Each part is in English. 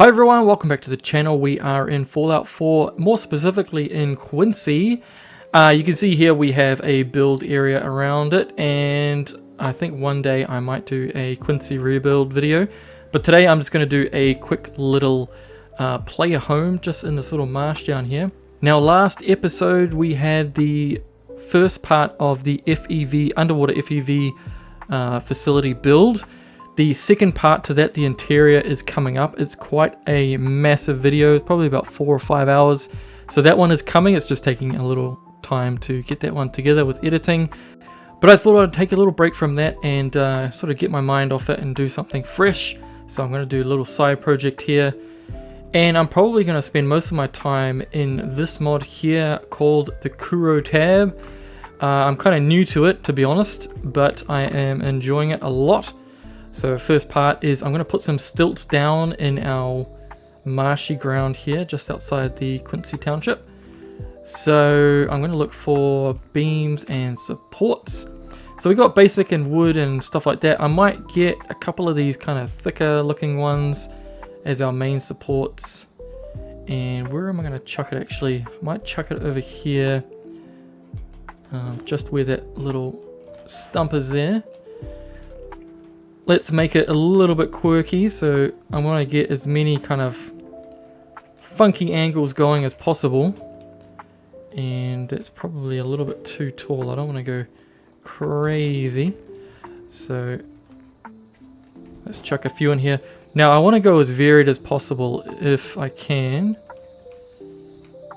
Hi everyone, welcome back to the channel. We are in Fallout 4, more specifically in Quincy. You can see here we have a build area around it, and I think one day I might do a Quincy rebuild video. But today I'm just going to do a quick little player home just in this little marsh down here. Now last episode we had the first part of the FEV, underwater FEV facility build. The second part to that, the interior, is coming up. It's quite a massive video. It's probably about 4 or 5 hours. So that one is coming. It's just taking a little time to get that one together with editing. But I thought I'd take a little break from that and sort of get my mind off it and do something fresh. So I'm going to do a little side project here. And I'm probably going to spend most of my time in this mod here called the Kuro tab. I'm kind of new to it, to be honest, but I am enjoying it a lot. So first part is I'm going to put some stilts down in our marshy ground here just outside the Quincy Township. So I'm going to look for beams and supports. So we got basic and wood and stuff like that. I might get a couple of these kind of thicker looking ones as our main supports. And where am I going to chuck it actually? I might chuck it over here, just where that little stump is there. Let's make it a little bit quirky, so I want to get as many kind of funky angles going as possible. And that's probably a little bit too tall. I don't want to go crazy. So let's chuck a few in here. Now I want to go as varied as possible if I can.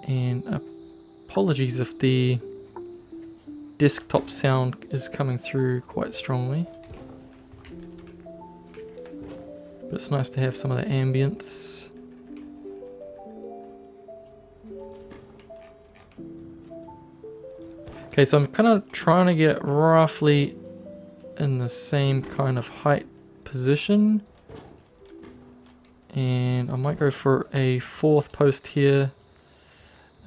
And apologies if the desktop sound is coming through quite strongly. But it's nice to have some of the ambience. Okay, so I'm kind of trying to get it roughly in the same kind of height position. And I might go for a fourth post here.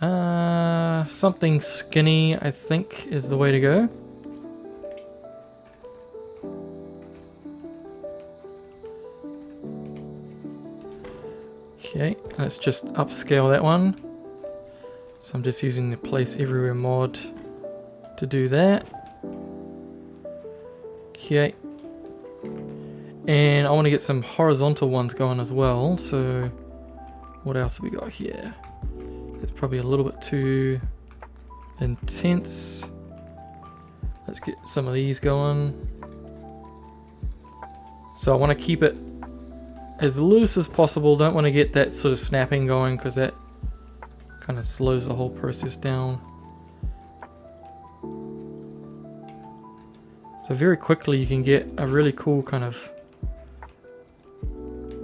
Something skinny, I think, is the way to go. Okay, let's just upscale that one. So I'm just using the place everywhere mod to do that. Okay. And I want to get some horizontal ones going as well. So what else have we got here? It's probably a little bit too intense. Let's get some of these going. So I want to keep it as loose as possible. Don't want to get that sort of snapping going because that kind of slows the whole process down. So very quickly you can get a really cool kind of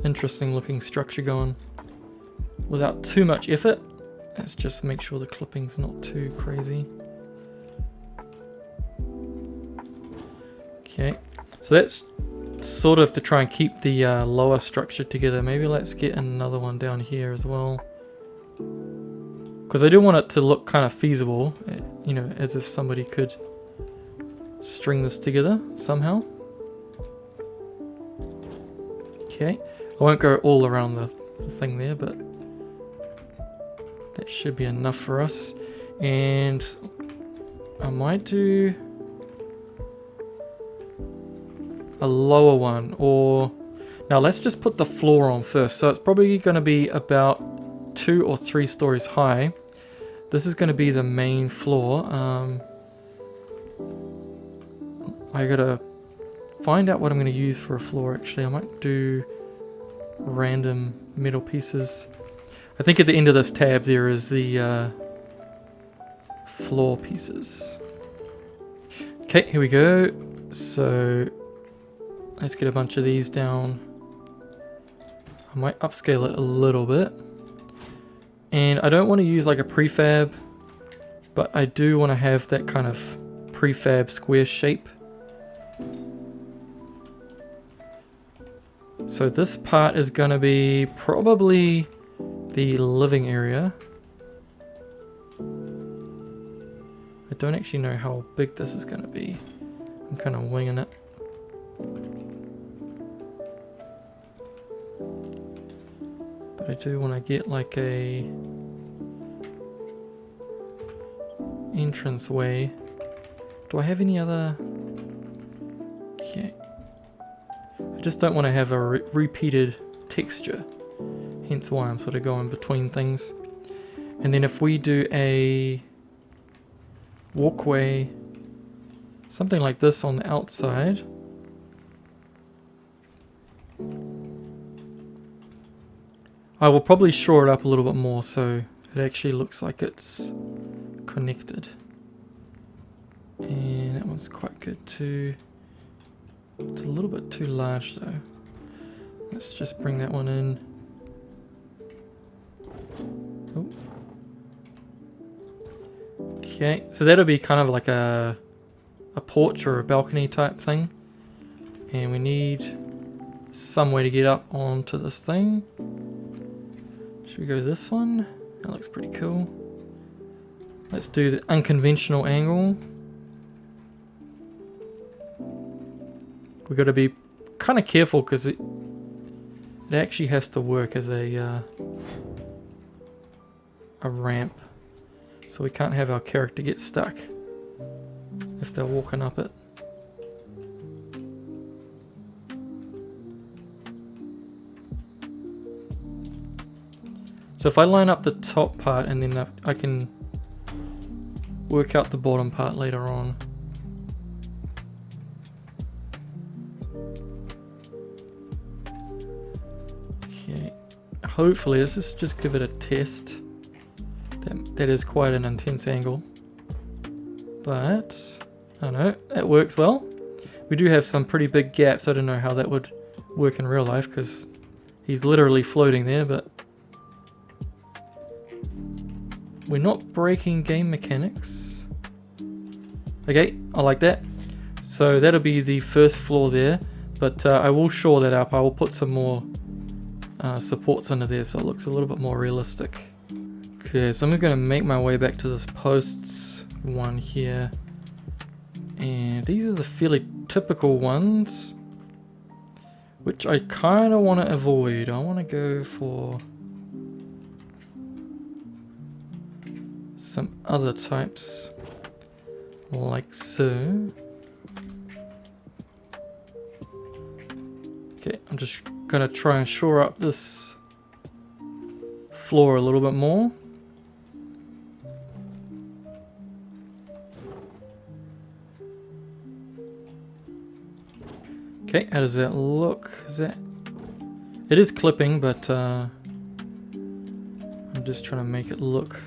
interesting looking structure going without too much effort. Let's just make sure the clipping's not too crazy. Okay, so that's sort of to try and keep the lower structure together. Maybe let's get another one down here as well, because I do want it to look kind of feasible, you know, as if somebody could string this together somehow. Okay, I won't go all around the thing there, but that should be enough for us. And I might do a lower one, or now let's just put the floor on first. So it's probably going to be about 2 or 3 stories high. This is going to be the main floor. I gotta find out what I'm going to use for a floor actually. I might do random metal pieces. I think at the end of this tab there is the floor pieces. Okay, here we go. So let's get a bunch of these down. I might upscale it a little bit. And I don't want to use like a prefab, but I do want to have that kind of prefab square shape. So this part is going to be probably the living area. I don't actually know how big this is going to be. I'm kind of winging it. But I do want to get like a entrance way. Do I have any other? Okay. I just don't want to have a repeated texture. Hence why I'm sort of going between things. And then if we do a walkway, something like this on the outside. I will probably shore it up a little bit more so it actually looks like it's connected. And that one's quite good too. It's a little bit too large though. Let's just bring that one in. Oh. Okay, so that'll be kind of like a porch or a balcony type thing. And we need some way to get up onto this thing. Should we go this one? That looks pretty cool. Let's do the unconventional angle. We've got to be kind of careful because it actually has to work as a ramp. So we can't have our character get stuck if they're walking up it. So if I line up the top part and then I can work out the bottom part later on. Okay, hopefully this is just give it a test. That is quite an intense angle. But, I don't know, that works well. We do have some pretty big gaps. I don't know how that would work in real life because he's literally floating there, but we're not breaking game mechanics. Okay, I like that. So that'll be the first floor there, but I will shore that up. I will put some more supports under there so it looks a little bit more realistic. Okay, so I'm going to make my way back to this posts one here. And these are the fairly typical ones, which I kind of want to avoid. I want to go for some other types, like so. Okay, I'm just going to try and shore up this floor a little bit more. Okay, how does that look? Is that... It is clipping, but I'm just trying to make it look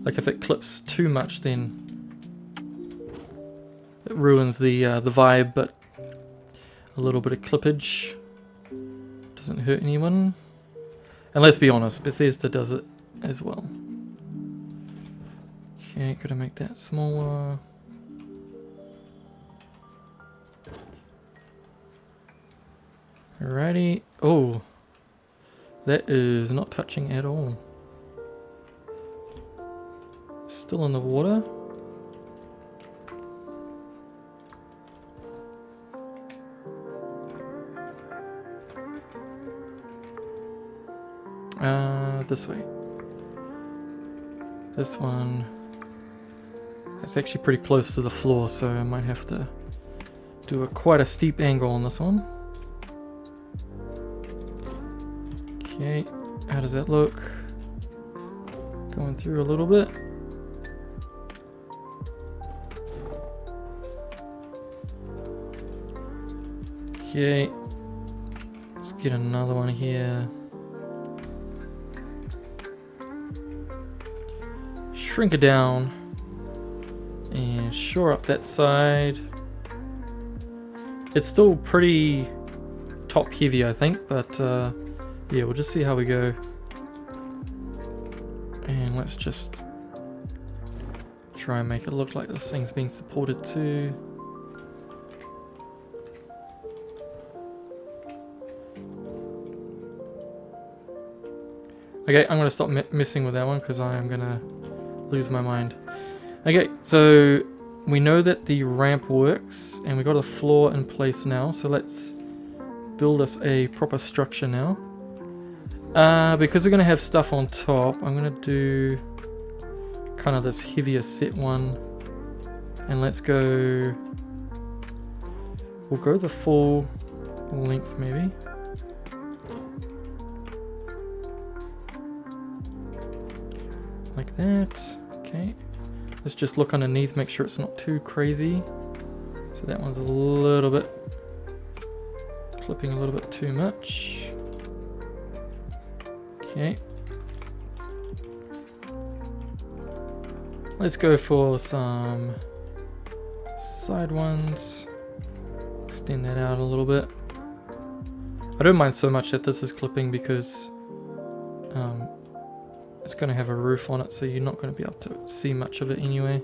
like if it clips too much then it ruins the vibe, but a little bit of clippage doesn't hurt anyone. And let's be honest, Bethesda does it as well. Okay, gotta make that smaller. Alrighty. Oh, that is not touching at all. Still in the water. This way. This one. It's actually pretty close to the floor, so I might have to do quite a steep angle on this one. Okay, how does that look? Going through a little bit. Okay, let's get another one here. Shrink it down and shore up that side. It's still pretty top heavy, I think, but yeah, we'll just see how we go. And let's just try and make it look like this thing's being supported too. Okay, I'm going to stop messing with that one because I am going to lose my mind. Okay, so we know that the ramp works and we got a floor in place now, so let's build us a proper structure now. Because we're going to have stuff on top, I'm going to do kind of this heavier set one. And let's go... We'll go the full length maybe. Like that. Okay. Let's just look underneath, make sure it's not too crazy. So that one's a little bit... clipping a little bit too much. Okay. Let's go for some side ones. Extend that out a little bit. I don't mind so much that this is clipping because it's going to have a roof on it, so you're not going to be able to see much of it anyway.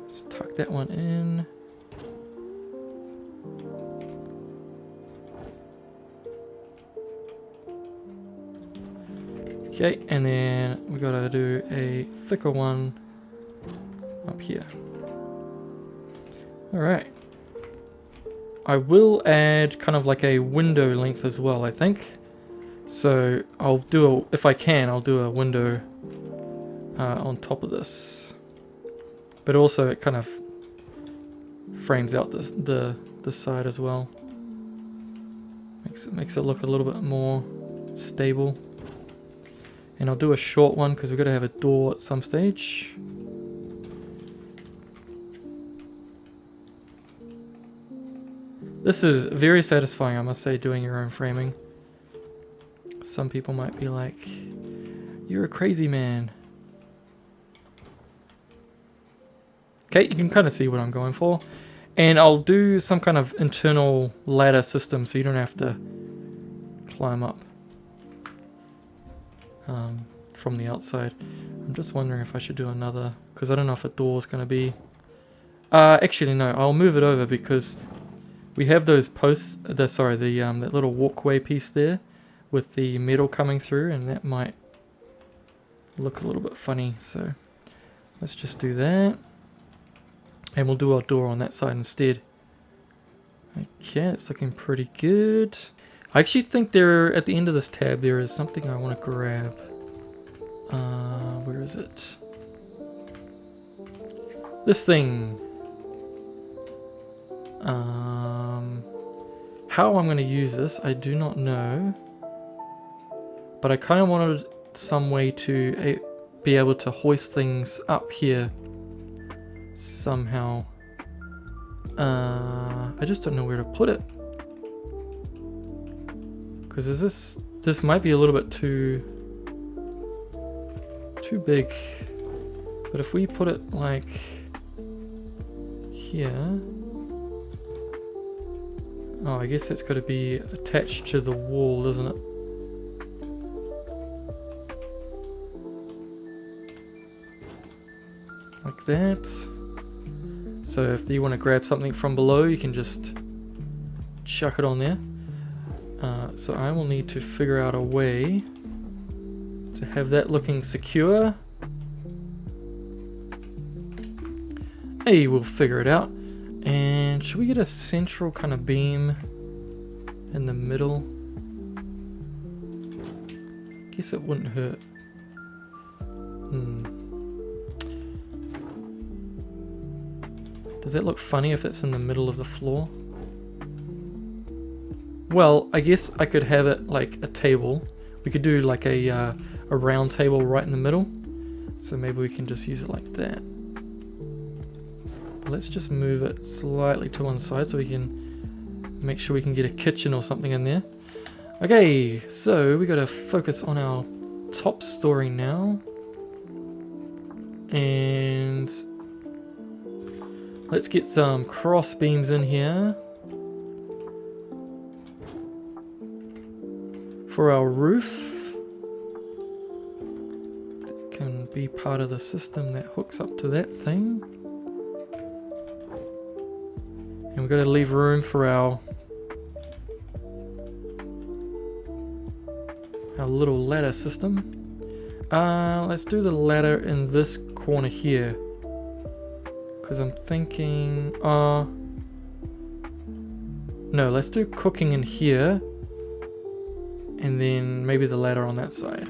Let's tuck that one in. Okay, and then we gotta do a thicker one up here. Alright. I will add kind of like a window length as well, I think. So I'll do if I can, I'll do a window on top of this. But also it kind of frames out the side as well. Makes it look a little bit more stable. And I'll do a short one because we've got to have a door at some stage. This is very satisfying, I must say, doing your own framing. Some people might be like, you're a crazy man. Okay, you can kind of see what I'm going for. And I'll do some kind of internal ladder system so you don't have to climb up from the outside. I'm just wondering if I should do another, because I don't know if a door is going to be... actually no, I'll move it over because we have those posts, that little walkway piece there with the metal coming through, and that might look a little bit funny, so let's just do that. And we'll do our door on that side instead. Okay, it's looking pretty good. I actually think at the end of this tab there is something I want to grab. Where is it? This thing. How I'm going to use this, I do not know. But I kind of wanted some way to be able to hoist things up here somehow. I just don't know where to put it. Because this might be a little bit too big. But if we put it like here. Oh, I guess that's got to be attached to the wall, doesn't it? Like that. So if you want to grab something from below, you can just chuck it on there. So I will need to figure out a way to have that looking secure. Hey, we'll figure it out. And should we get a central kind of beam in the middle? Guess it wouldn't hurt. Does that look funny if it's in the middle of the floor? Well, I guess I could have it like a table. We could do like a round table right in the middle. So maybe we can just use it like that. But let's just move it slightly to one side so we can make sure we can get a kitchen or something in there. Okay, so we got to focus on our top story now. And let's get some cross beams in here for our roof. That can be part of the system that hooks up to that thing. And we've got to leave room for our little ladder system. Let's do the ladder in this corner here. Because I'm thinking... no, let's do cooking in here. and then maybe the ladder on that side.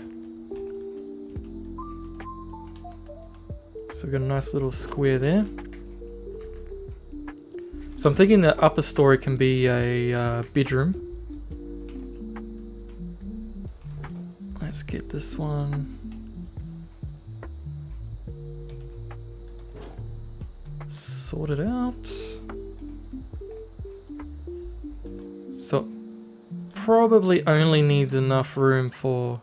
So we've got a nice little square there. So I'm thinking the upper story can be a bedroom. Let's get this one sorted out. So probably only needs enough room for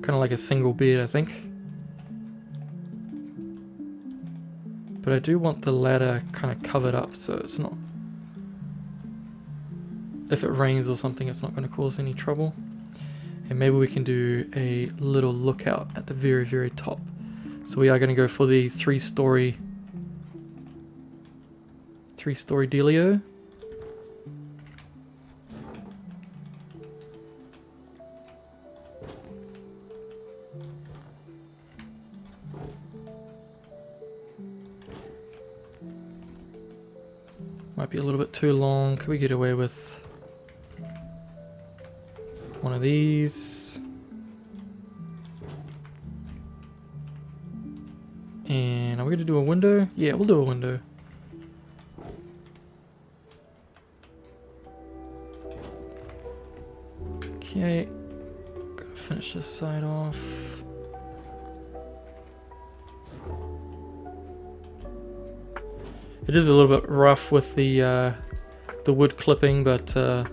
kind of like a single bed, I think. But I do want the ladder kind of covered up so it's not, if it rains or something, it's not going to cause any trouble. And maybe we can do a little lookout at the very, very top. So we are going to go for the three-story dealio. Might be a little bit too long. Could we get away with one of these? And are we going to do a window? Yeah, we'll do a window. Okay, gotta finish this side off. It is a little bit rough with the wood clipping, but I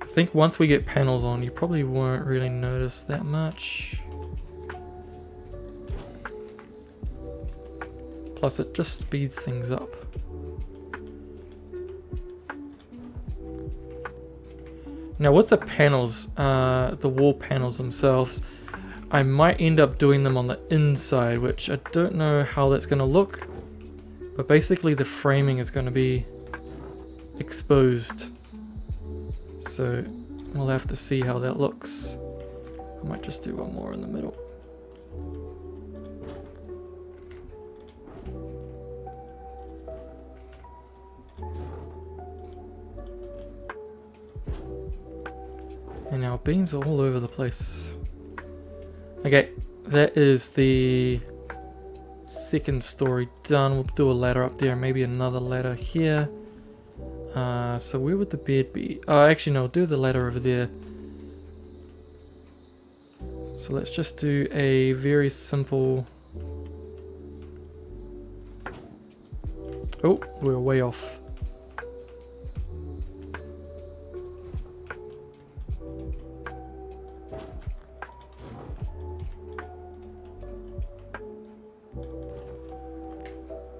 think once we get panels on, you probably won't really notice that much. Plus, it just speeds things up. Now with the panels, the wall panels themselves, I might end up doing them on the inside, which I don't know how that's going to look. But basically the framing is going to be exposed. So we'll have to see how that looks. I might just do one more in the middle. And our beams are all over the place. Okay, that is the second story done. We'll do a ladder up there, maybe another ladder here. So where would the bed be? Oh, actually no, do the ladder over there. So let's just do a very simple... Oh, we're way off.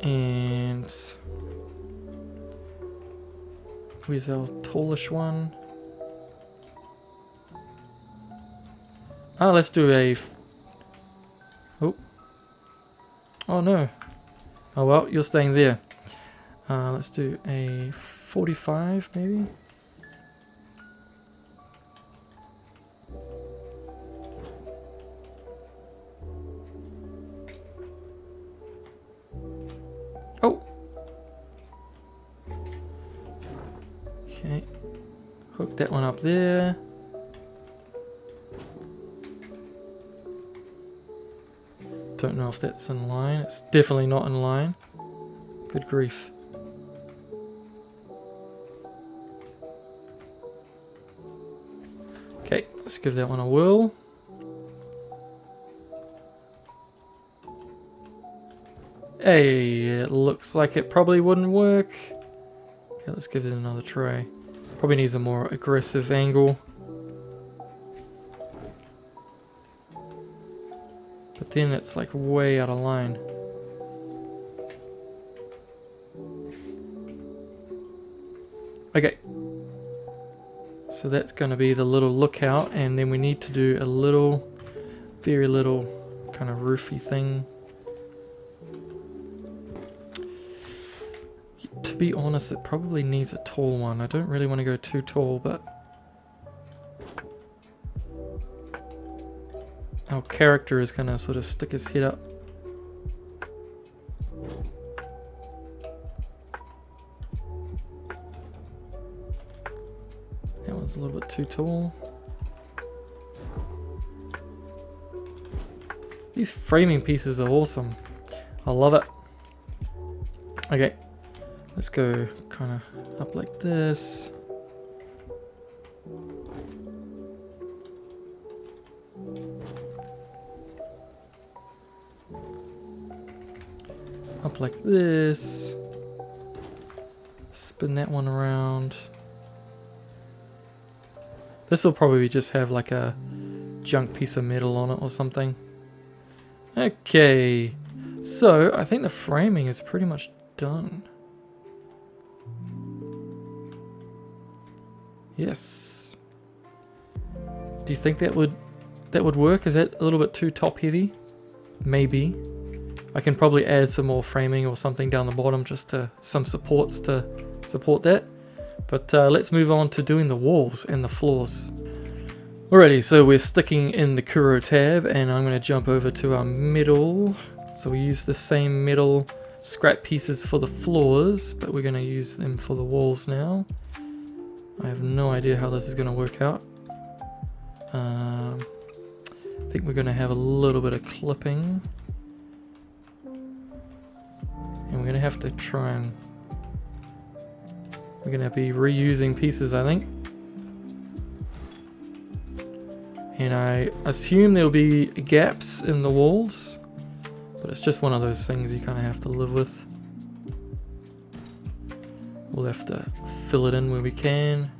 And where's our tallish one? Ah, let's do a... Oh. Oh no. Oh well, you're staying there. Let's do a 45 maybe? Oh! Okay. Hook that one up there. Don't know if that's in line. It's definitely not in line. Good grief. Okay, let's give that one a whirl. Hey, it looks like it probably wouldn't work. Okay, let's give it another try. Probably needs a more aggressive angle. But then it's like way out of line. Okay. So that's going to be the little lookout, and then we need to do a little, very little kind of roofy thing. To be honest, it probably needs a tall one. I don't really want to go too tall, but our character is going to sort of stick his head up. one's a little bit too tall. These framing pieces are awesome. I love it. Okay, let's go kind of up like this. Up like this. Spin that one around. This will probably just have like a junk piece of metal on it or something. Okay, so I think the framing is pretty much done. Yes. Do you think that would work? Is that a little bit too top heavy? Maybe. I can probably add some more framing or something down the bottom, just to some supports to support that. But let's move on to doing the walls and the floors. Alrighty, so we're sticking in the Kuro tab, and I'm going to jump over to our metal. So we use the same metal scrap pieces for the floors, but we're going to use them for the walls now. I have no idea how this is going to work out. I think we're going to have a little bit of clipping. And we're going to have to try and... We're going to be reusing pieces, I think. And I assume there'll be gaps in the walls, but it's just one of those things you kind of have to live with. We'll have to fill it in where we can.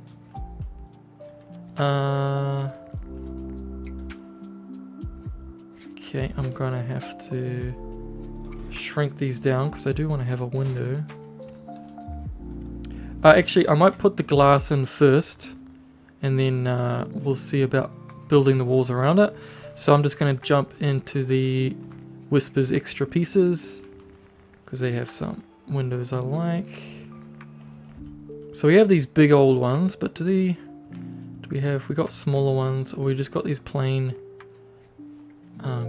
Okay, I'm gonna have to shrink these down because I do want to have a window. Actually, I might put the glass in first, and then we'll see about building the walls around it. So I'm just going to jump into the Whispers extra pieces because they have some windows I like. So we have these big old ones, but we got smaller ones, or we just got these plain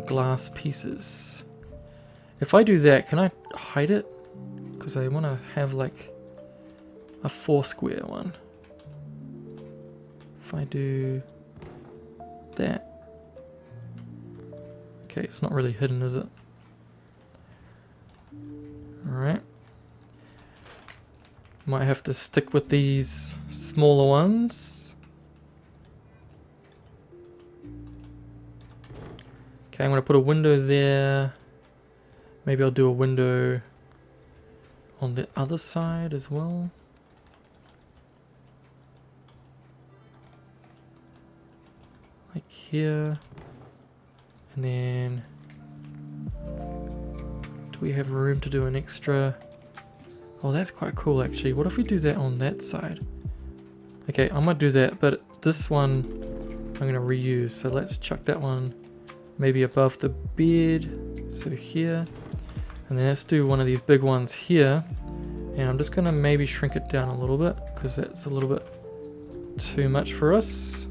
glass pieces? If I do that, can I hide it? Because I want to have like a 4 square one. If I do that. Okay, it's not really hidden, is it? Alright. Might have to stick with these smaller ones. Okay, I'm going to put a window there. Maybe I'll do a window on the other side as well. Like here. And then do we have room to do an extra? Oh, that's quite cool actually. What if we do that on that side? Okay, I might do that, but this one I'm going to reuse. So let's chuck that one maybe above the bed. So here. And then let's do one of these big ones here. And I'm just going to maybe shrink it down a little bit because that's a little bit too much for us.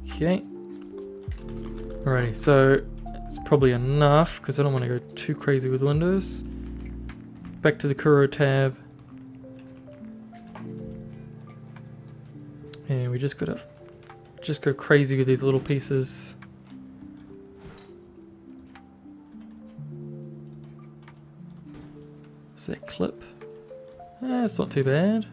Okay. Alrighty, so it's probably enough because I don't want to go too crazy with windows. Back to the Kuro tab. And we just gotta go crazy with these little pieces. Is that clip? It's not too bad.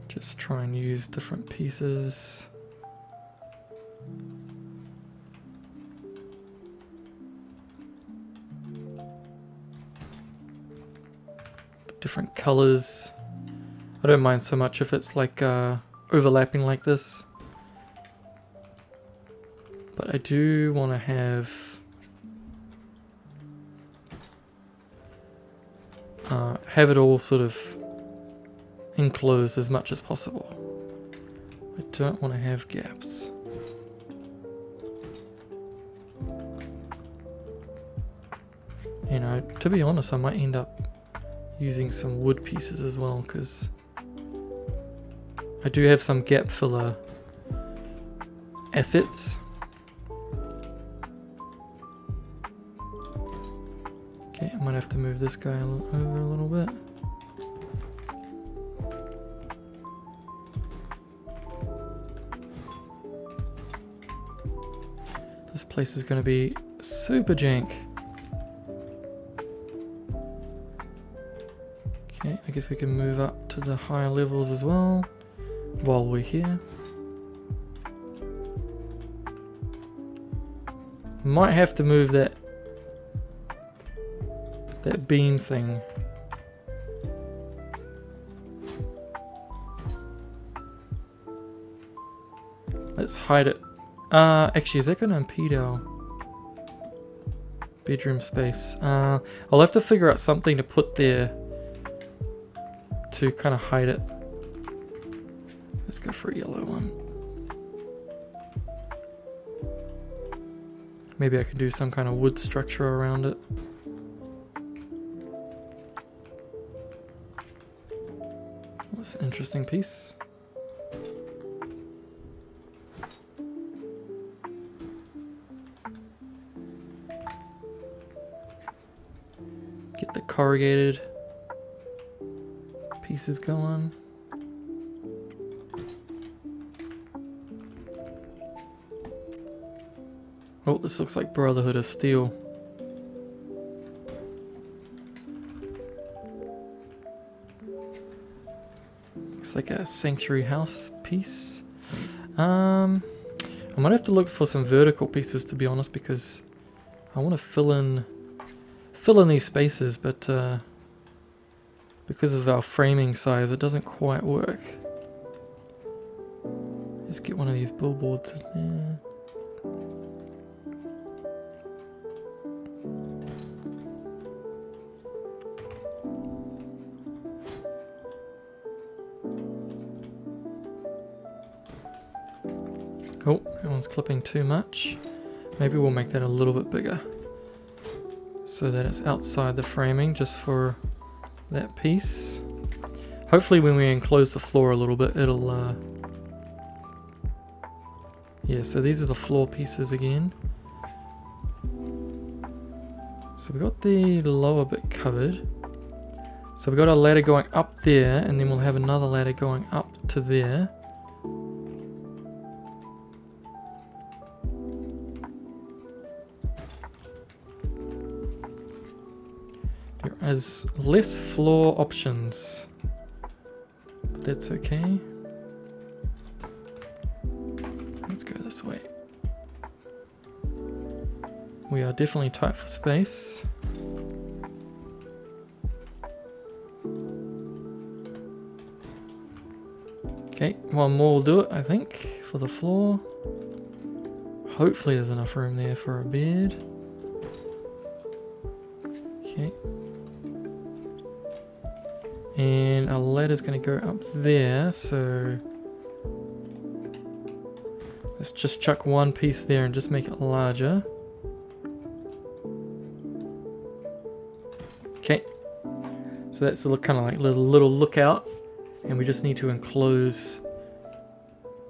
Just try and use different pieces. Different colors. I don't mind so much if it's like overlapping like this. But I do want to have it all sort of enclosed as much as possible. I don't want to have gaps. You know, to be honest, I might end up using some wood pieces as well, because I do have some gap filler assets. Okay, I might have to move this guy over a little bit. place is going to be super jank. Okay, I guess we can move up to the higher levels as well while we're here. Might have to move that beam thing. Let's hide it. Actually, is that going to impede our bedroom space? I'll have to figure out something to put there to kind of hide it. Let's go for a yellow one. Maybe I can do some kind of wood structure around it. That's an interesting piece. Get the corrugated pieces going. Oh, this looks like Brotherhood of Steel. Looks like a sanctuary house piece. I might have to look for some vertical pieces, to be honest, because I want to fill in these spaces, but because of our framing size, it doesn't quite work. Let's get one of these billboards in there. Oh, that one's clipping too much. Maybe we'll make that a little bit bigger so that it's outside the framing just for that piece. Hopefully when we enclose the floor a little bit, it'll yeah, so these are the floor pieces again. So we got the lower bit covered. So we got a ladder going up there, and then we'll have another ladder going up to there. There is less floor options, but that's okay. Let's go this way. We are definitely tight for space. Okay, one more will do it, I think, for the floor. Hopefully there's enough room there for a bed. Okay. And our ladder's going to go up there, so let's just chuck one piece there and just make it larger. Okay, so that's a kind of like little lookout, and we just need to enclose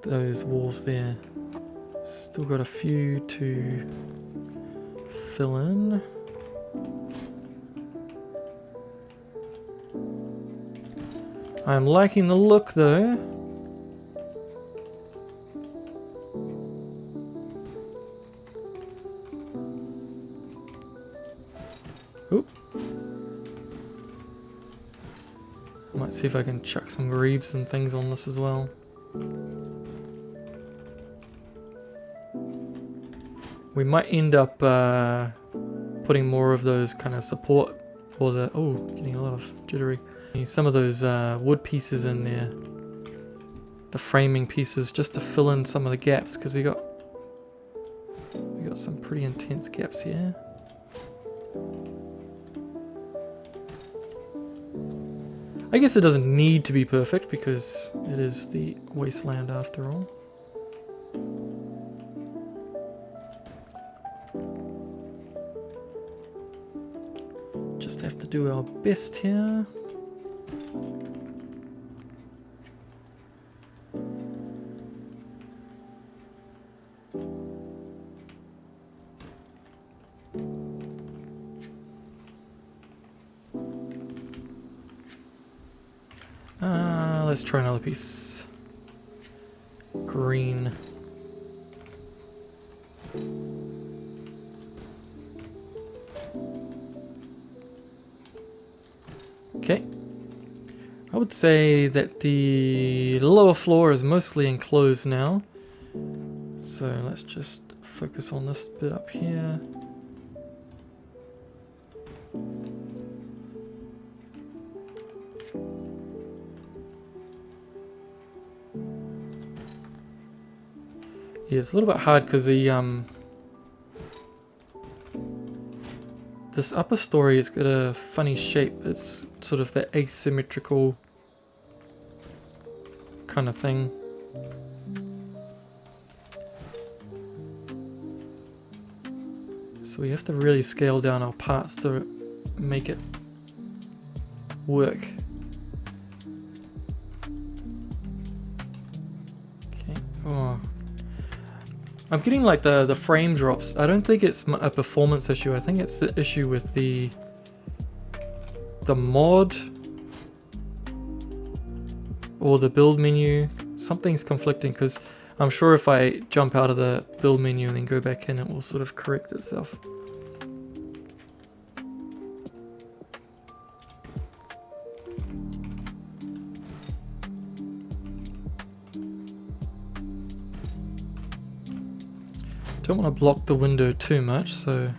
those walls there. Still got a few to fill in. I'm liking the look though. Oop. Might see if I can chuck some greaves and things on this as well. We might end up putting more of those kind of support, or the, oh, getting a lot of jittery. Some of those wood pieces in there, the framing pieces, just to fill in some of the gaps, because we got some pretty intense gaps here. I guess it doesn't need to be perfect because it is the wasteland after all. Just have to do our best here. Let's try another piece. Green. Okay. I would say that the lower floor is mostly enclosed now. So let's just focus on this bit up here. Yeah, it's a little bit hard because the this upper story has got a funny shape. It's sort of that asymmetrical kind of thing. So we have to really scale down our parts to make it work. Okay. Oh. I'm getting like the frame drops. I don't think it's a performance issue. I think it's the issue with the mod or the build menu. Something's conflicting because I'm sure if I jump out of the build menu and then go back in, it will sort of correct itself. Don't want to block the window too much, so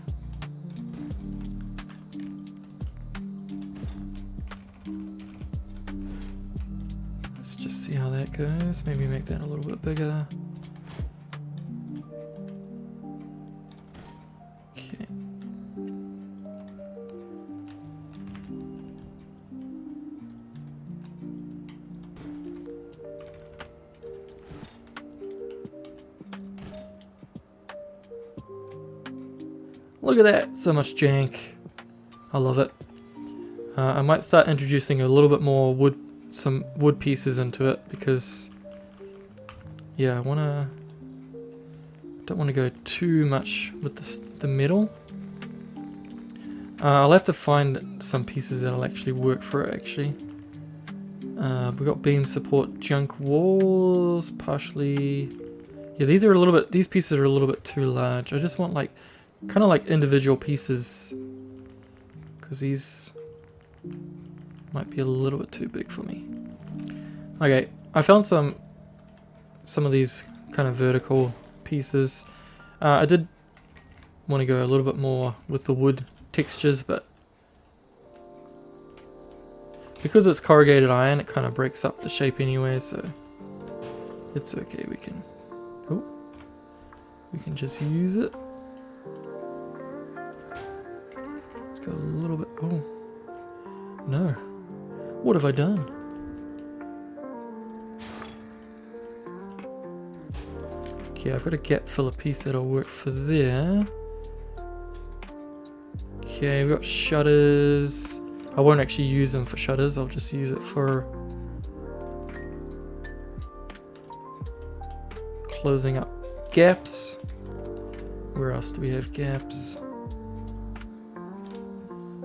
let's just see how that goes. Maybe make that a little bit bigger. Okay. Look at that, so much jank. I love it. I might start introducing a little bit more wood, some wood pieces into it because, yeah, I don't want to go too much with the metal. I'll have to find some pieces that'll actually work for it. Actually, we got beam support, junk walls, partially. Yeah, these are a little bit. These pieces are a little bit too large. I just want like, kind of like individual pieces, because these might be a little bit too big for me. Okay, I found some of these kind of vertical pieces. I did want to go a little bit more with the wood textures, but because it's corrugated iron, it kind of breaks up the shape anyway, so it's okay. We can just use it. Let's go a little bit. Oh no, what have I done? Okay, I've got a gap filler piece that'll work for there. Okay, we've got shutters. I won't actually use them for shutters, I'll just use it for closing up gaps. Where else do we have gaps?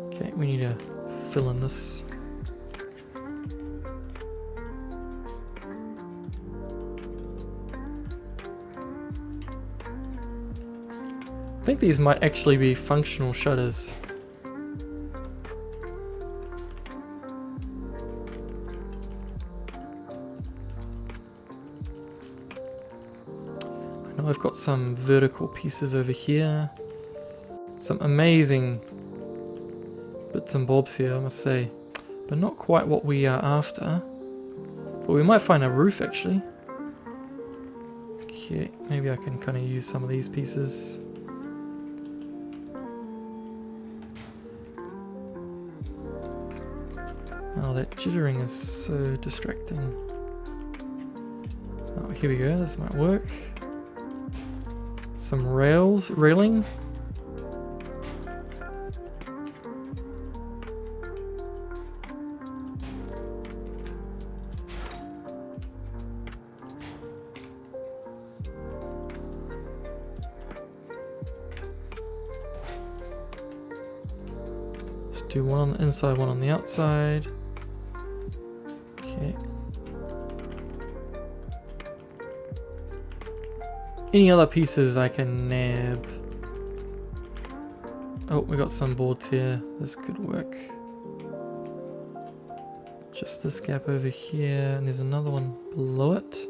Okay, we need to fill in this. I think these might actually be functional shutters. I know I've got some vertical pieces over here. Some amazing bits and bobs here, I must say. But not quite what we are after. But we might find a roof actually. Okay, maybe I can kind of use some of these pieces. Oh, that jittering is so distracting. Oh, here we go, this might work. Some railing. Just do one on the inside, one on the outside. Okay. Any other pieces I can nab? Oh, we got some boards here. This could work. just this gap over here, and there's another one below it.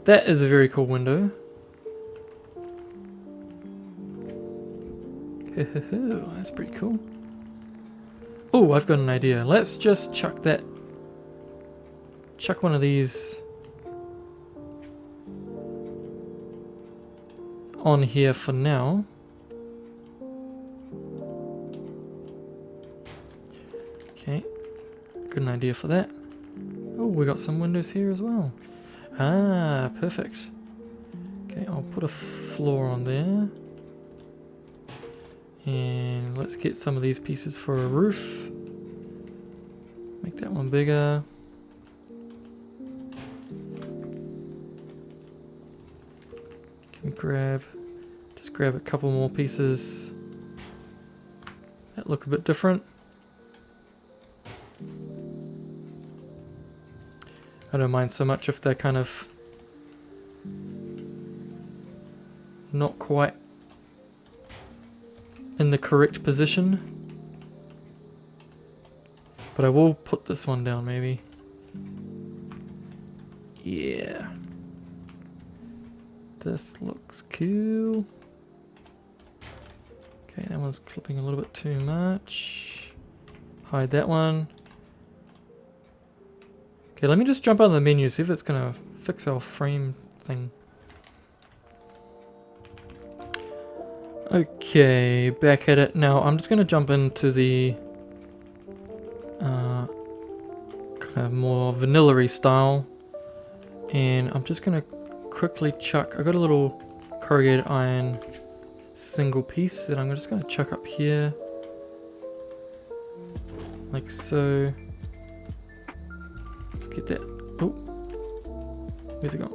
That is a very cool window. That's pretty cool. Oh, I've got an idea. Let's just chuck one of these on here for now. Okay, good an idea for that. Oh, we got some windows here as well. Ah, perfect. Okay, I'll put a floor on there. And let's get some of these pieces for a roof. Make that one bigger. Can we just grab a couple more pieces that look a bit different. I don't mind so much if they're kind of not quite in the correct position. But I will put this one down maybe. Yeah. This looks cool. Okay, that one's clipping a little bit too much. Hide that one. Okay, let me just jump out of the menu, see if it's gonna fix our frame thing. Okay, back at it. Now I'm just gonna jump into the kind of more vanilla-y style. And I'm just gonna quickly chuck, I got a little corrugated iron single piece that I'm just gonna chuck up here. Like so. Let's get that. Oh, where's it gone?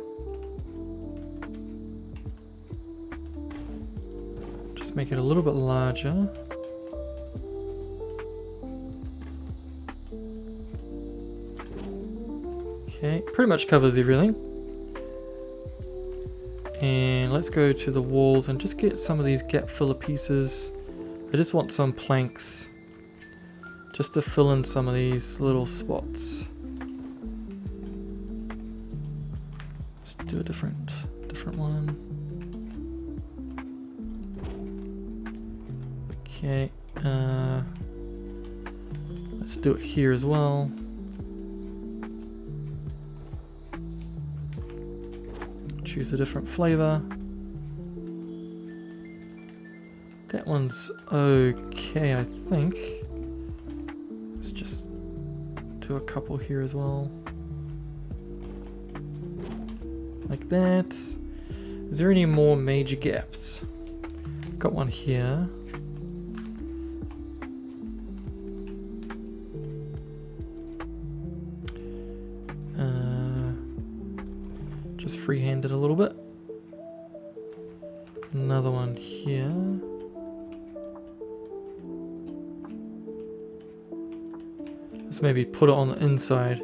Just make it a little bit larger. Okay, pretty much covers everything. And let's go to the walls and just get some of these gap filler pieces. I just want some planks just to fill in some of these little spots. Do a different one. Okay, let's do it here as well. Choose a different flavor. That one's okay, I think. Let's just do a couple here as well. Like that. Is there any more major gaps? Got one here. Just freehand it a little bit. Another one here. Let's maybe put it on the inside.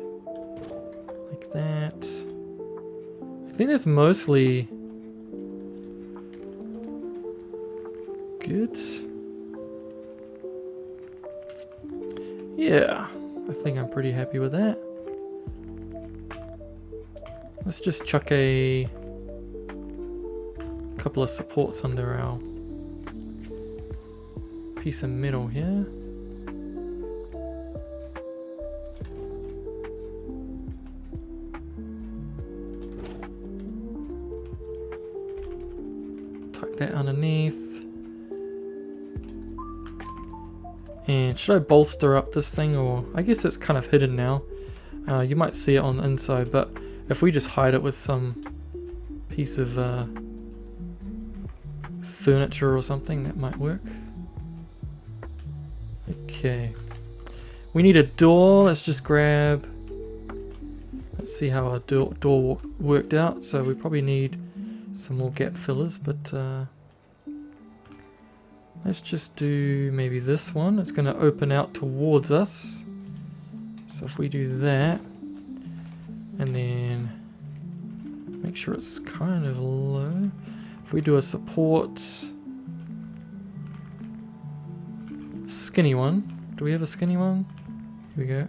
Like that. I think that's mostly good. Yeah, I think I'm pretty happy with that. Let's just chuck a couple of supports under our piece of metal here. That underneath. And should I bolster up this thing, or I guess it's kind of hidden now. You might see it on the inside, but if we just hide it with some piece of furniture or something, that might work. Okay. We need a door. Let's just grab. Let's see how our door worked out. So we probably need some more gap fillers, but let's just do maybe this one. It's going to open out towards us. So if we do that, and then make sure it's kind of low. If we do a support skinny one. Do we have a skinny one? Here we go.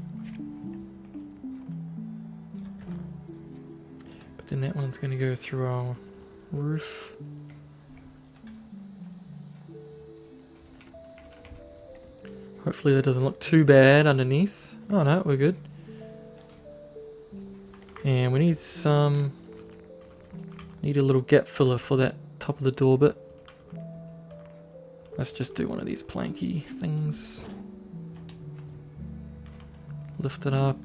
But then that one's going to go through our roof. Hopefully that doesn't look too bad underneath. Oh no, we're good. And we need some... Need a little gap filler for that top of the door bit. Let's just do one of these planky things. Lift it up.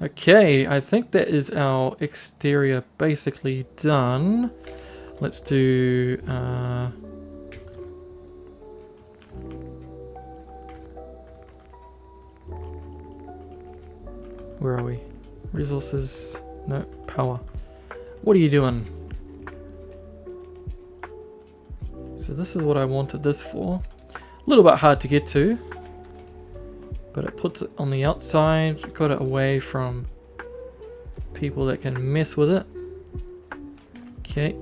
Okay, I think that is our exterior basically done. Let's do... where are we? Resources. No, power. What are you doing? So this is what I wanted this for. A little bit hard to get to, but it puts it on the outside, got it away from people that can mess with it. Okay,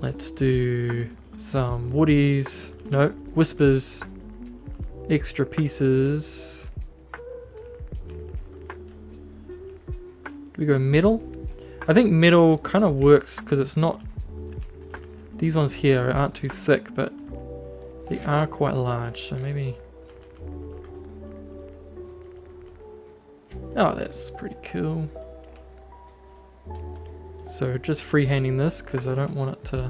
let's do some woodies, no, whispers, extra pieces. We go metal. I think metal kind of works because it's not, these ones here aren't too thick, but they are quite large, so maybe, oh, that's pretty cool. So just freehanding this because I don't want it to,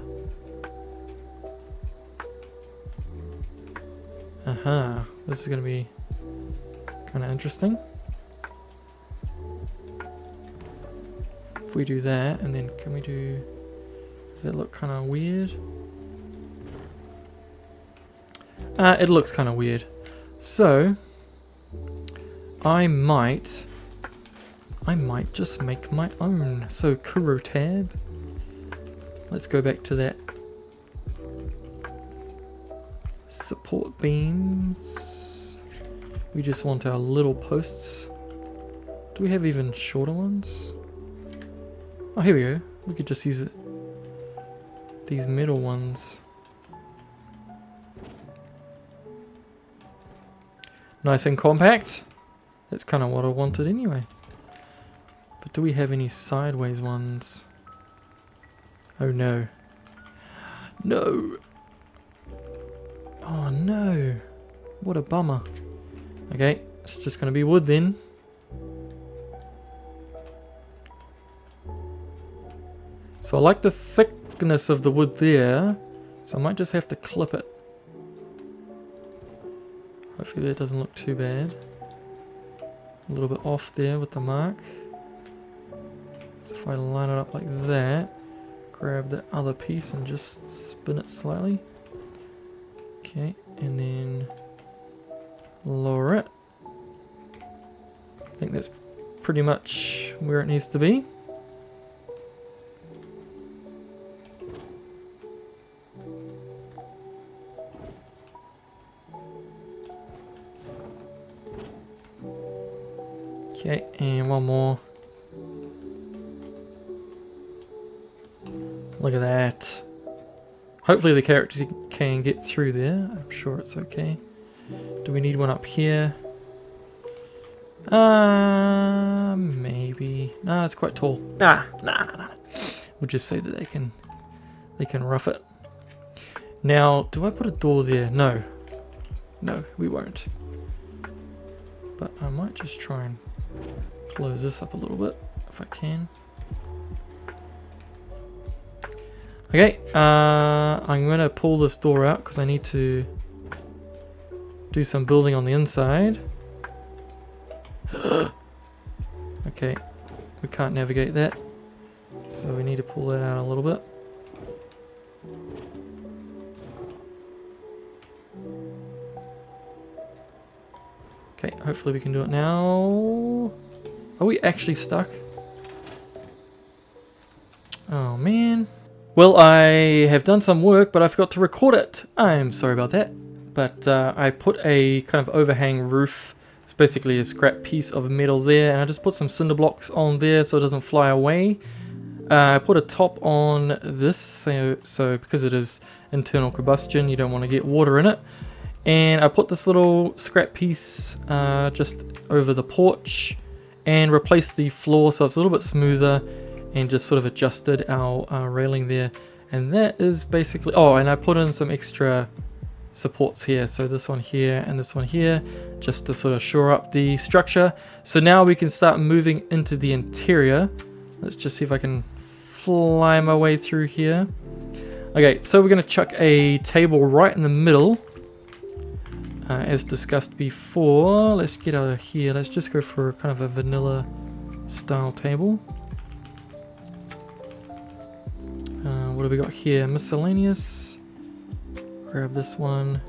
this is going to be kind of interesting. If we do that, and then can we do... Does that look kind of weird? It looks kind of weird. So, I might just make my own. So, Kuro tab. Let's go back to that. Support beams. We just want our little posts. Do we have even shorter ones? Oh, here we go. We could just use it. These middle ones. Nice and compact. That's kind of what I wanted anyway. But do we have any sideways ones? Oh no. No! Oh no! What a bummer. Okay, it's just going to be wood then. So I like the thickness of the wood there, so I might just have to clip it. Hopefully that doesn't look too bad. A little bit off there with the mark. So if I line it up like that, grab the other piece and just spin it slightly. Okay, and then lower it. I think that's pretty much where it needs to be. Okay, and one more. Look at that. Hopefully the character can get through there. I'm sure it's okay. Do we need one up here? Maybe. Nah, it's quite tall. Nah. We'll just say that they can rough it. Now, do I put a door there? No. No, we won't. But I might just try and close this up a little bit if I can. Okay, I'm going to pull this door out because I need to do some building on the inside. Okay, we can't navigate that, so we need to pull that out a little bit. Okay, hopefully we can do it now. Are we actually stuck? Oh man. Well, I have done some work, but I forgot to record it. I'm sorry about that. But I put a kind of overhang roof. It's basically a scrap piece of metal there, and I just put some cinder blocks on there so it doesn't fly away. I put a top on this, so because it is internal combustion, you don't want to get water in it. And I put this little scrap piece just over the porch and replaced the floor so it's a little bit smoother, and just sort of adjusted our railing there. And that is basically, oh, and I put in some extra supports here, so this one here and this one here, just to sort of shore up the structure. So now we can start moving into the interior. Let's just see if I can fly my way through here. Okay, so we're going to chuck a table right in the middle, as discussed before. Let's get out of here. Let's just go for kind of a vanilla style table. What have we got here? Miscellaneous. Grab this one.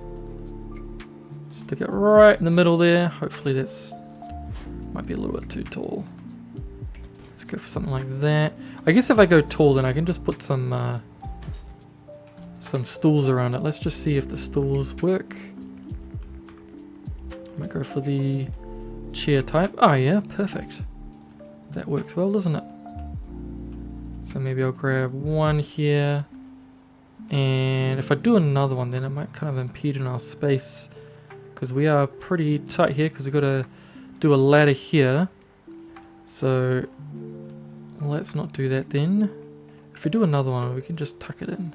Stick it right in the middle there. Hopefully that's might be a little bit too tall. Let's go for something like that. I guess if I go tall, then I can just put some stools around it. Let's just see if the stools work. I might go for the chair type. Oh yeah, perfect. That works well, doesn't it? So maybe I'll grab one here. And if I do another one, then it might kind of impede in our space, because we are pretty tight here, because we've got to do a ladder here. So let's not do that then. If we do another one, we can just tuck it in.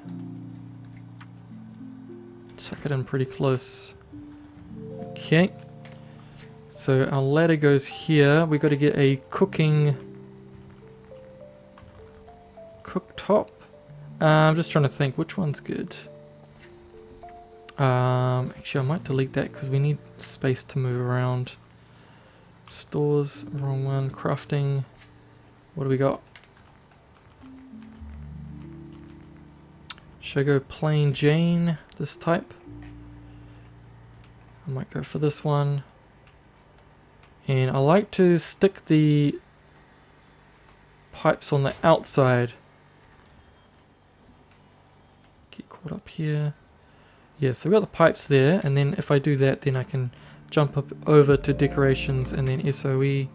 Tuck it in pretty close. Okay. So our ladder goes here. We've got to get a cooktop. I'm just trying to think which one's good. Actually, I might delete that because we need space to move around. Stores, wrong one. Crafting. What do we got? Should I go plain Jane, this type? I might go for this one. And I like to stick the pipes on the outside. Get caught up here. Yeah, so we've got the pipes there, and then if I do that, then I can jump up over to decorations and then SOE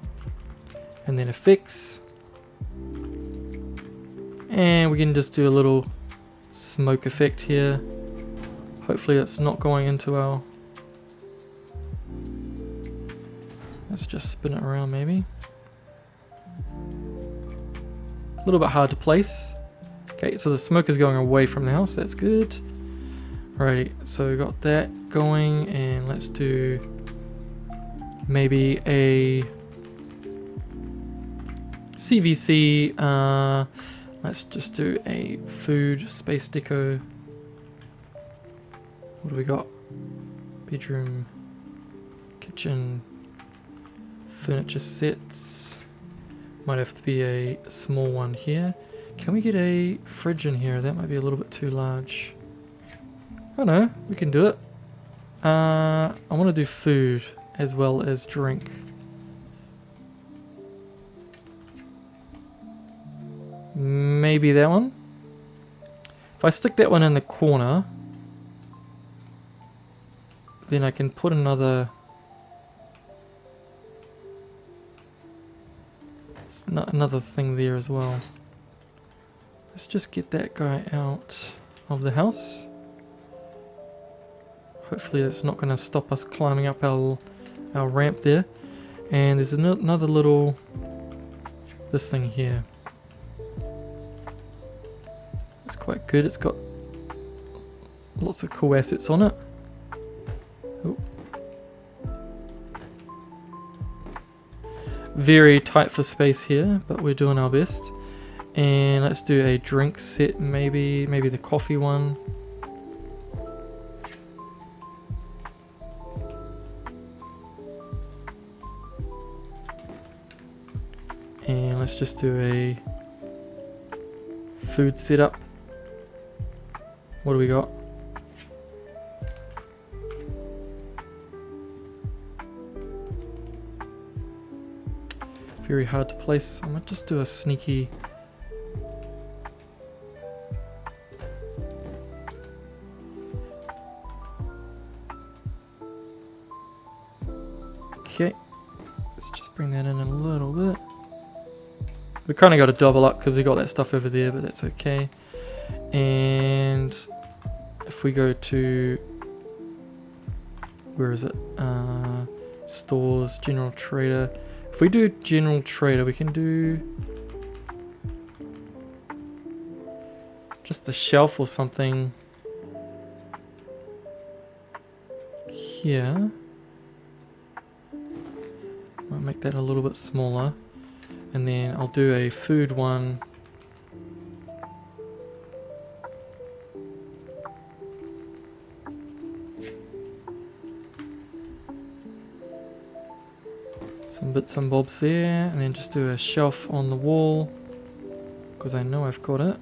and then effects. And we can just do a little smoke effect here. Hopefully it's not going into our... Let's just spin it around maybe. A little bit hard to place. Okay, so the smoke is going away from the house, that's good. Alrighty, so we got that going, and let's do maybe a CVC. Let's just do a food space deco. What do we got? Bedroom, kitchen, furniture sets. Might have to be a small one here. Can we get a fridge in here? That might be a little bit too large. Oh no, we can do it. I want to do food as well as drink. Maybe that one. If I stick that one in the corner, then I can put another thing there as well. Let's just get that guy out of the house. Hopefully that's not going to stop us climbing up our ramp there. And there's another little, this thing here. It's quite good. It's got lots of cool assets on it. Oh. Very tight for space here, but we're doing our best. And let's do a drink set, maybe the coffee one. And let's just do a food setup. What do we got? Very hard to place. I might just do a sneaky. Okay, let's just bring that in a little bit. We kind of got to double up because we got that stuff over there, but that's okay. And if we go to, where is it? Stores, general trader. If we do general trader, we can do just a shelf or something here. I'll make that a little bit smaller, and then I'll do a food one. Some bits and bobs there, and then just do a shelf on the wall because I know I've got it.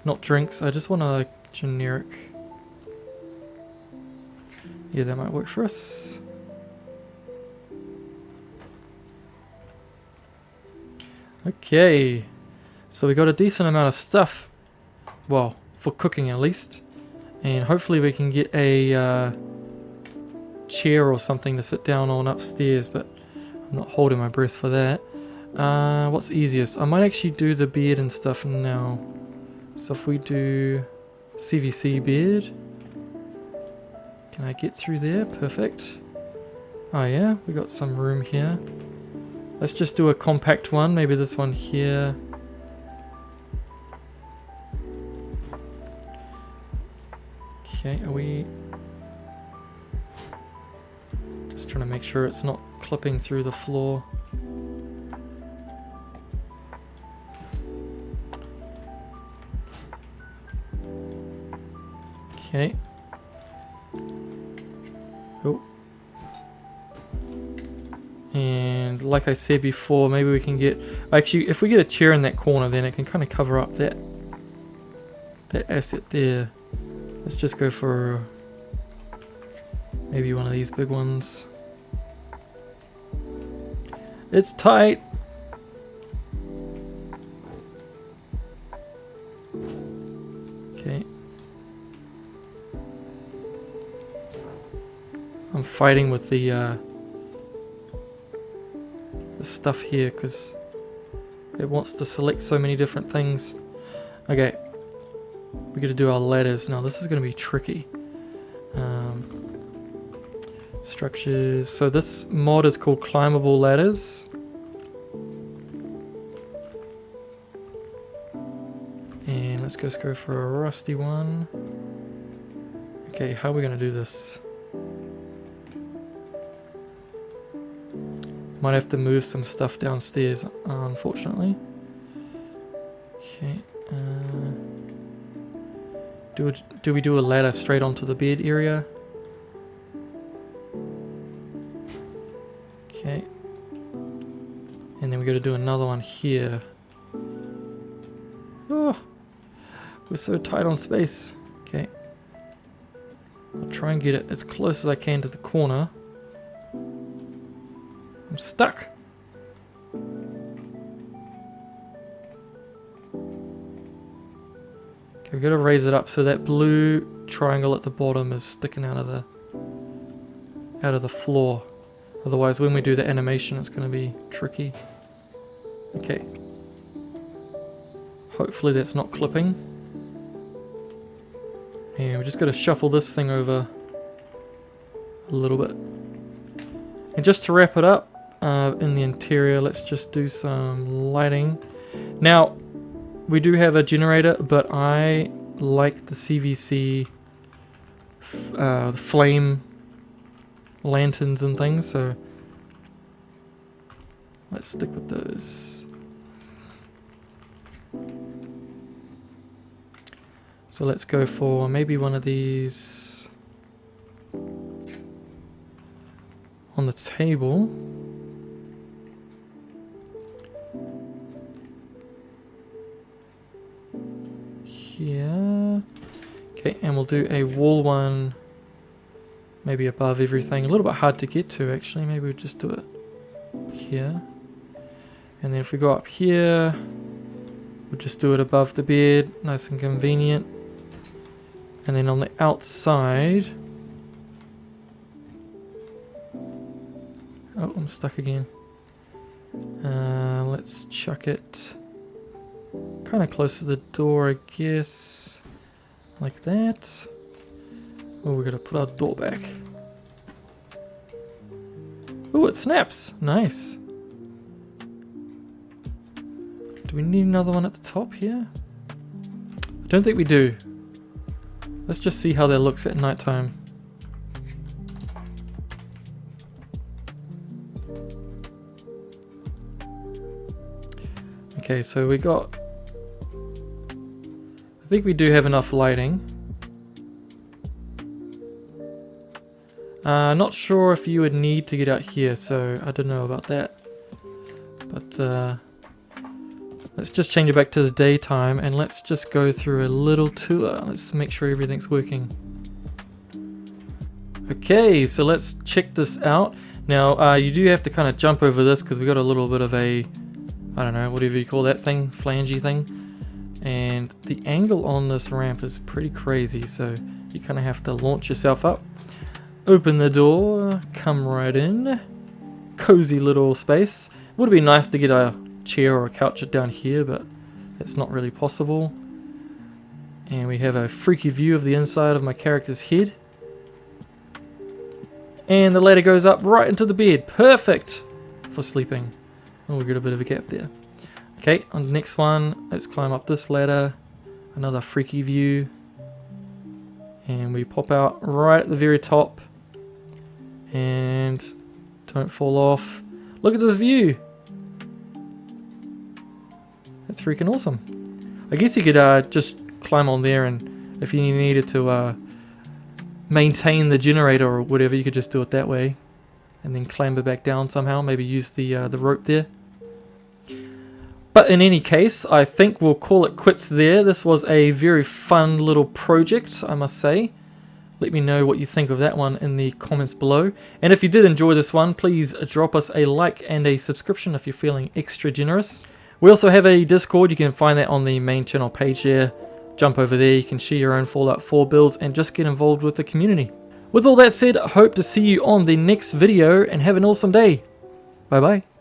Not drinks, I just want a generic. Yeah, that might work for us. Okay, so we got a decent amount of stuff, well, for cooking at least, and hopefully we can get a chair or something to sit down on upstairs, but I'm not holding my breath for that. What's easiest? I might actually do the bed and stuff now. So if we do CVC bed, can I get through there? Perfect. Oh yeah, we got some room here. Let's just do a compact one, maybe this one here. Okay, are we just trying to make sure it's not clipping through the floor? Okay. Oh. And like I said before, maybe we can get, actually if we get a chair in that corner, then it can kind of cover up that asset there. Let's just go for maybe one of these big ones. It's tight. Okay. I'm fighting with the stuff here because it wants to select so many different things. Okay, we got to do our ladders now. This is going to be tricky. Structures. So this mod is called climbable ladders, and let's just go for a rusty one. Okay, how are we going to do this? Might have to move some stuff downstairs, unfortunately. Okay. Do we do a ladder straight onto the bed area? Okay. And then we got to do another one here. Oh, we're so tight on space. Okay. I'll try and get it as close as I can to the corner. I'm stuck. Okay, we've got to raise it up so that blue triangle at the bottom is sticking out of the floor. Otherwise, when we do the animation, it's going to be tricky. Okay. Hopefully that's not clipping. And we just got to shuffle this thing over a little bit. And just to wrap it up, in the interior, let's just do some lighting. Now, we do have a generator, but I like the CVC flame lanterns and things, so let's stick with those. So let's go for maybe one of these on the table. Here. Okay, and we'll do a wall one maybe above everything. A little bit hard to get to actually. Maybe we'll just do it here. And then if we go up here, we'll just do it above the bed. Nice and convenient. And then on the outside... Oh, I'm stuck again. let's chuck it kind of close to the door, I guess. Like that. Oh, we're going to put our door back. Oh, it snaps. Nice. Do we need another one at the top here? I don't think we do. Let's just see how that looks at nighttime. Okay, so we got... I think we do have enough lighting. Not sure if you would need to get out here, so I don't know about that. But let's just change it back to the daytime and let's just go through a little tour. Let's make sure everything's working. Okay, so let's check this out. Now, you do have to kind of jump over this because we got a little bit of a, I don't know, whatever you call that thing, flangey thing. And the angle on this ramp is pretty crazy, so you kind of have to launch yourself up. Open the door, come right in. Cozy little space. Would be nice to get a chair or a couch down here, but it's not really possible. And we have a freaky view of the inside of my character's head. And the ladder goes up right into the bed. Perfect for sleeping. Oh, we got a bit of a gap there. Okay, on the next one, let's climb up this ladder. Another freaky view. And we pop out right at the very top. And don't fall off. Look at this view. That's freaking awesome. I guess you could just climb on there, and if you needed to maintain the generator or whatever, you could just do it that way. And then clamber back down somehow. Maybe use the rope there. But in any case, I think we'll call it quits there. This was a very fun little project, I must say. Let me know what you think of that one in the comments below. And if you did enjoy this one, please drop us a like and a subscription if you're feeling extra generous. We also have a Discord. You can find that on the main channel page there. Jump over there. You can share your own Fallout 4 builds and just get involved with the community. With all that said, I hope to see you on the next video and have an awesome day. Bye bye.